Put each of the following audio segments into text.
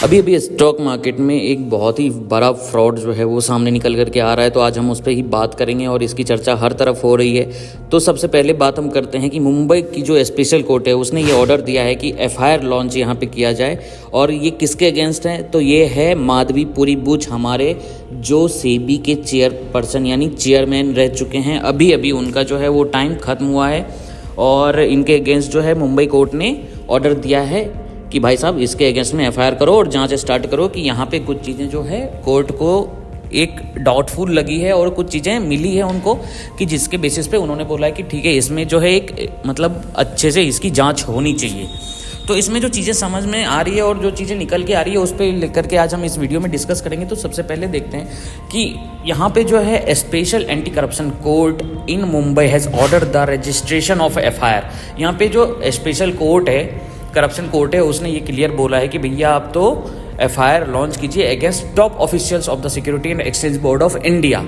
अभी अभी stock market में एक बहुत ही बड़ा फ्रॉड जो है वो सामने निकल करके आ रहा है, तो आज हम उस पर ही बात करेंगे और इसकी चर्चा हर तरफ हो रही है। तो सबसे पहले बात हम करते हैं कि मुंबई की जो स्पेशल कोर्ट है उसने ये ऑर्डर दिया है कि एफआईआर लॉन्च यहाँ पे किया जाए। और ये किसके अगेंस्ट है? तो ये है माधवीपुरी बुच, हमारे जो सेबी के चेयरपर्सन यानी चेयरमैन रह चुके हैं। अभी अभी उनका जो है वो टाइम ख़त्म हुआ है और इनके अगेंस्ट जो है मुंबई कोर्ट ने ऑर्डर दिया है कि भाई साहब इसके अगेंस्ट में एफआईआर करो और जांच स्टार्ट करो कि यहाँ पे कुछ चीज़ें जो है कोर्ट को एक डाउटफुल लगी है और कुछ चीज़ें मिली है उनको कि जिसके बेसिस पे उन्होंने बोला है कि ठीक है इसमें जो है एक मतलब अच्छे से इसकी जांच होनी चाहिए। तो इसमें जो चीज़ें समझ में आ रही है और जो चीज़ें निकल के आ रही है उस पर लेकर के आज हम इस वीडियो में डिस्कस करेंगे। तो सबसे पहले देखते हैं कि यहाँ पे जो है special anti corruption court in Mumbai has order the registration of FIR. यहाँ पे जो स्पेशल कोर्ट है, करप्शन कोर्ट है, उसने ये क्लियर बोला है कि भैया आप तो एफआईआर लॉन्च कीजिए against top officials of the security and exchange board of India.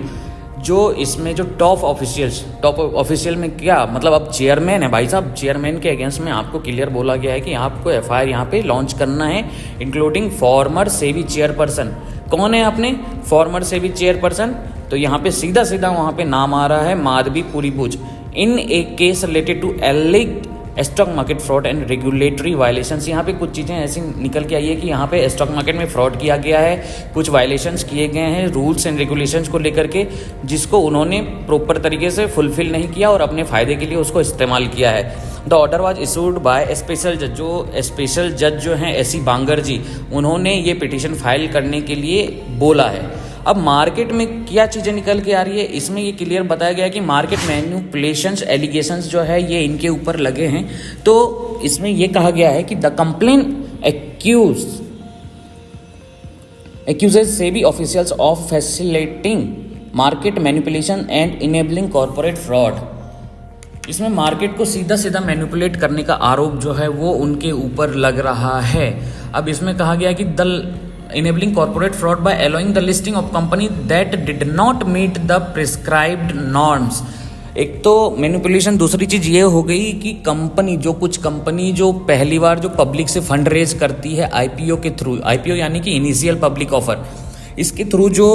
जो इसमें जो टॉप ऑफिशियल में क्या मतलब, अब चेयरमैन है भाई साहब, चेयरमैन के अगेंस्ट में आपको क्लियर बोला गया है कि आपको एफआईआर यहाँ पे लॉन्च करना है, इंक्लूडिंग फॉर्मर सेबी चेयरपर्सन। कौन है अपने फॉर्मर सेबी चेयरपर्सन? तो यहाँ पे सीधा सीधा वहाँ पे नाम आ रहा है Madhabi Puri Buch. In a case related to alleged stock market fraud and regulatory violations. यहाँ पे कुछ चीज़ें ऐसी निकल के आई है कि यहाँ पे स्टॉक मार्केट में फ्रॉड किया गया है, कुछ वायलेशंस किए गए हैं रूल्स एंड रेगुलेशंस को लेकर के, जिसको उन्होंने प्रॉपर तरीके से फुलफिल नहीं किया और अपने फ़ायदे के लिए उसको इस्तेमाल किया है। The order was issued by special जज। जो स्पेशल जज जो हैं एसी बांगर जी, उन्होंने ये पिटीशन फाइल करने के लिए बोला है। अब मार्केट में क्या चीज़ें निकल के आ रही है, इसमें ये क्लियर बताया गया है कि मार्केट मैन्युपुलेशंस एलिगेशंस जो है ये इनके ऊपर लगे हैं। तो इसमें ये कहा गया है कि the complain एक्यूजेज SEBI officials of facilitating market manipulation and enabling corporate fraud. इसमें मार्केट को सीधा सीधा मैनिपुलेट करने का आरोप जो है वो उनके ऊपर लग रहा है। अब इसमें कहा गया कि the enabling corporate fraud by allowing the listing of company that did not meet the prescribed norms। एक तो मैनिपुलेशन, दूसरी चीज़ ये हो गई कि कुछ कंपनी जो पहली बार जो पब्लिक से फंड रेज करती है आईपीओ के थ्रू, आईपीओ यानी कि इनिशियल पब्लिक ऑफर, इसके थ्रू जो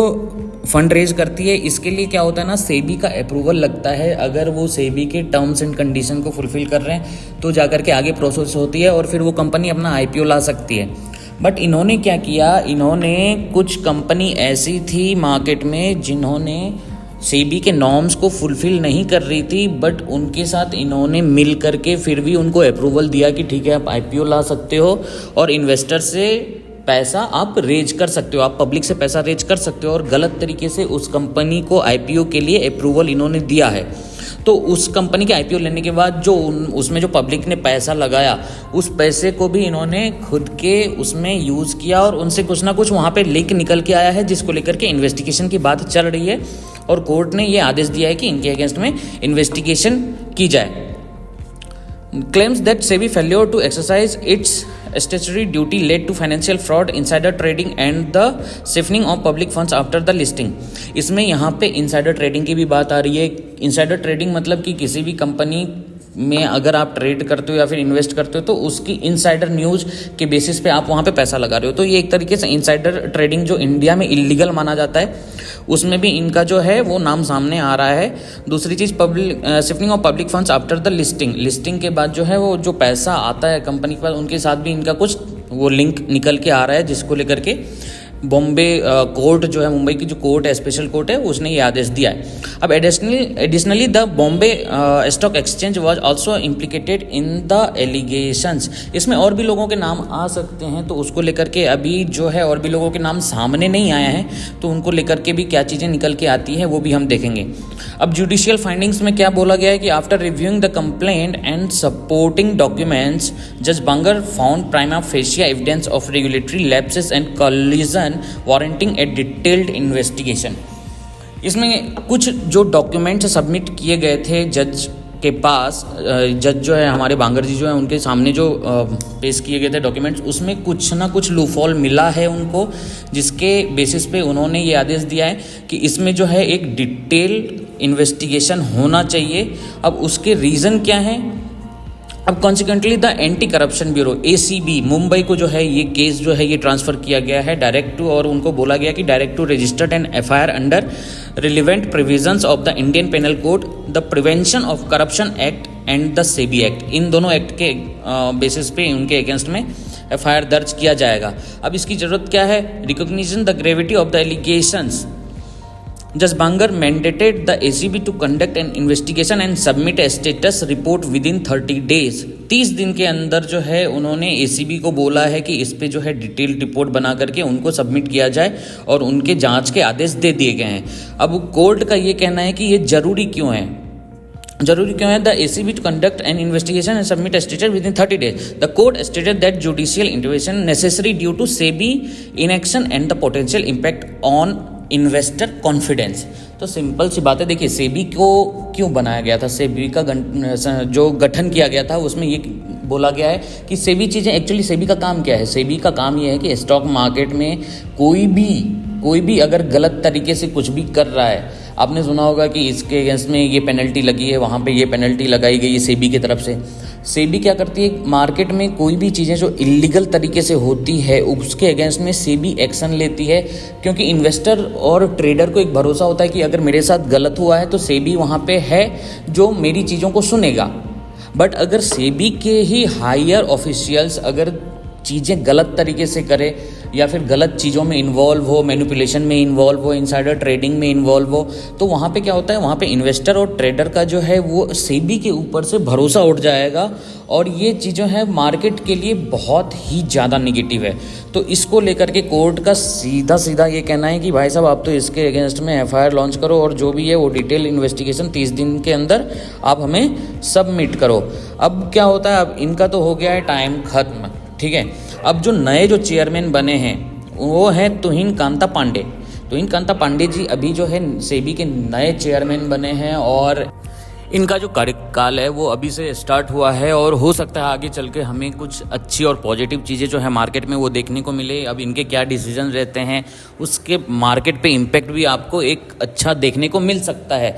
फंड रेज करती है, इसके लिए क्या होता है ना, सेबी का अप्रूवल लगता है। अगर वो सेबी के टर्म्स एंड कंडीशन को फुलफिल कर रहे हैं तो जाकर के आगे प्रोसेस होती है और फिर वो कंपनी अपना आईपीओ ला सकती है। बट इन्होंने क्या किया, इन्होंने कुछ कंपनी ऐसी थी मार्केट में जिन्होंने सेबी के नॉर्म्स को फुलफिल नहीं कर रही थी, बट उनके साथ इन्होंने मिल करके फिर भी उनको अप्रूवल दिया कि ठीक है आप आईपीओ ला सकते हो और इन्वेस्टर से पैसा आप रेज कर सकते हो, आप पब्लिक से पैसा रेज कर सकते हो। और गलत तरीके से उस कंपनी को आईपीओ के लिए अप्रूवल इन्होंने दिया है। तो उस कंपनी के आईपीओ लेने के बाद जो उसमें जो पब्लिक ने पैसा लगाया, उस पैसे को भी इन्होंने खुद के उसमें यूज़ किया और उनसे कुछ ना कुछ वहाँ पे लीक निकल के आया है, जिसको लेकर के इन्वेस्टिगेशन की बात चल रही है और कोर्ट ने ये आदेश दिया है कि इनके अगेंस्ट में इन्वेस्टिगेशन की जाए। Claims that SEBI failure to exercise its statutory duty led to financial fraud, insider trading and the siphoning of public funds after the listing। इसमें यहाँ पे इंसाइडर ट्रेडिंग की भी बात आ रही है। इंसाइडर ट्रेडिंग मतलब कि किसी भी कंपनी में अगर आप ट्रेड करते हो या फिर इन्वेस्ट करते हो तो उसकी इनसाइडर न्यूज़ के बेसिस पे आप वहाँ पे पैसा लगा रहे हो। तो ये एक तरीके से इनसाइडर ट्रेडिंग जो इंडिया में इलीगल माना जाता है, उसमें भी इनका जो है वो नाम सामने आ रहा है। दूसरी चीज़ shifting of public funds after the listing के बाद जो है वो जो पैसा आता है कंपनी के पास, उनके साथ भी इनका कुछ वो लिंक निकल के आ रहा है, जिसको लेकर के बॉम्बे कोर्ट जो है, मुंबई की जो कोर्ट है, स्पेशल कोर्ट है, उसने ये आदेश दिया है। अब additionally the Bombay stock exchange was also इम्प्लिकेटेड in the allegations. इसमें और भी लोगों के नाम आ सकते हैं, तो उसको लेकर के अभी जो है और भी लोगों के नाम सामने नहीं आए हैं, तो उनको लेकर के भी क्या चीज़ें निकल के आती हैं वो भी हम देखेंगे। अब जुडिशियल फाइंडिंग्स में क्या बोला गया है कि after reviewing the complaint and supporting documents, जज Bangar found prima facie evidence of regulatory lapses and collusion warranting a detailed investigation. इसमें कुछ जो डॉक्यूमेंट्स सबमिट किए गए थे जज के पास, जज जो है हमारे बांगर जी जो है उनके सामने जो पेश किए गए थे डॉक्यूमेंट्स, उसमें कुछ ना कुछ लूफॉल मिला है उनको, जिसके बेसिस पे उन्होंने ये आदेश दिया है कि इसमें जो है एक डिटेल्ड इन्वेस्टिगेशन होना चाहिए। अब उसके रीज़न क्या हैं अब consequently the anti corruption bureau ACB Mumbai को जो है ये केस जो है ये ट्रांसफ़र किया गया है डायरेक्ट टू, और उनको बोला गया कि direct to registered an FIR under relevant provisions of the Indian penal code, the prevention of corruption act and the SEBI act. इन दोनों एक्ट के बेसिस पे उनके अगेंस्ट में FIR दर्ज किया जाएगा। अब इसकी ज़रूरत क्या है? Recognition the gravity of the allegations. Judge Bangar mandated the ACB to conduct an investigation and submit a status report within 30 days। 30 दिन के अंदर जो है उन्होंने ACB को बोला है कि इस पे जो है डिटेल रिपोर्ट बना करके उनको सबमिट किया जाए, और उनके जांच के आदेश दे दिए गए हैं। अब कोर्ट का ये कहना है कि ये जरूरी क्यों है? जरूरी क्यों है? The ACB to conduct an investigation and submit a status within 30 days। The court stated that judicial intervention necessary due to SEBI inaction and the potential impact on investor confidence. तो सिंपल सी बात है, देखिए सेबी को क्यों बनाया गया था, सेबी का जो गठन किया गया था उसमें ये बोला गया है कि सेबी चीज़ें, एक्चुअली सेबी का काम क्या है? सेबी का काम ये है कि स्टॉक मार्केट में कोई भी अगर गलत तरीके से कुछ भी कर रहा है, आपने सुना होगा कि इसके अगेंस्ट में ये पेनल्टी लगी है, वहाँ पे ये पेनल्टी लगाई गई है सेबी की तरफ से। सेबी क्या करती है? मार्केट में कोई भी चीज़ें जो इलीगल तरीके से होती है उसके अगेंस्ट में सेबी एक्शन लेती है, क्योंकि इन्वेस्टर और ट्रेडर को एक भरोसा होता है कि अगर मेरे साथ गलत हुआ है तो सेबी वहाँ पे है जो मेरी चीज़ों को सुनेगा। बट अगर सेबी के ही हायर ऑफिशियल्स अगर चीज़ें गलत तरीके से करे या फिर गलत चीज़ों में इन्वॉल्व हो, मैनिपुलेशन में इन्वॉल्व हो, इनसाइडर ट्रेडिंग में इन्वॉल्व हो, तो वहाँ पे क्या होता है? वहाँ पे इन्वेस्टर और ट्रेडर का जो है वो सेबी के ऊपर से भरोसा उठ जाएगा, और ये चीज़ें हैं मार्केट के लिए बहुत ही ज़्यादा निगेटिव है। तो इसको लेकर के कोर्ट का सीधा ये कहना है कि भाई साहब आप तो इसके अगेंस्ट में FIR लॉन्च करो, और जो भी है वो डिटेल इन्वेस्टिगेशन 30 दिन के अंदर आप हमें सबमिट करो। अब क्या होता है? अब इनका तो हो गया है टाइम खत्म, ठीक है। अब जो नए जो चेयरमैन बने हैं वो हैं तुहिन कांता पांडे जी अभी जो है सेबी के नए चेयरमैन बने हैं, और इनका जो कार्यकाल है वो अभी से स्टार्ट हुआ है, और हो सकता है आगे चल के हमें कुछ अच्छी और पॉजिटिव चीज़ें जो है मार्केट में वो देखने को मिले। अब इनके क्या डिसीजन रहते हैं उसके मार्केट पे इम्पैक्ट भी आपको एक अच्छा देखने को मिल सकता है।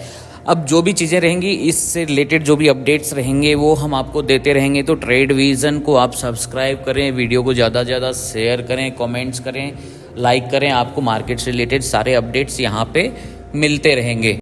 अब जो भी चीज़ें रहेंगी इससे रिलेटेड जो भी अपडेट्स रहेंगे वो हम आपको देते रहेंगे। तो ट्रेड विज़न को आप सब्सक्राइब करें, वीडियो को ज़्यादा से ज़्यादा शेयर करें, कमेंट्स करें, लाइक करें। आपको मार्केट से रिलेटेड सारे अपडेट्स यहाँ पे मिलते रहेंगे।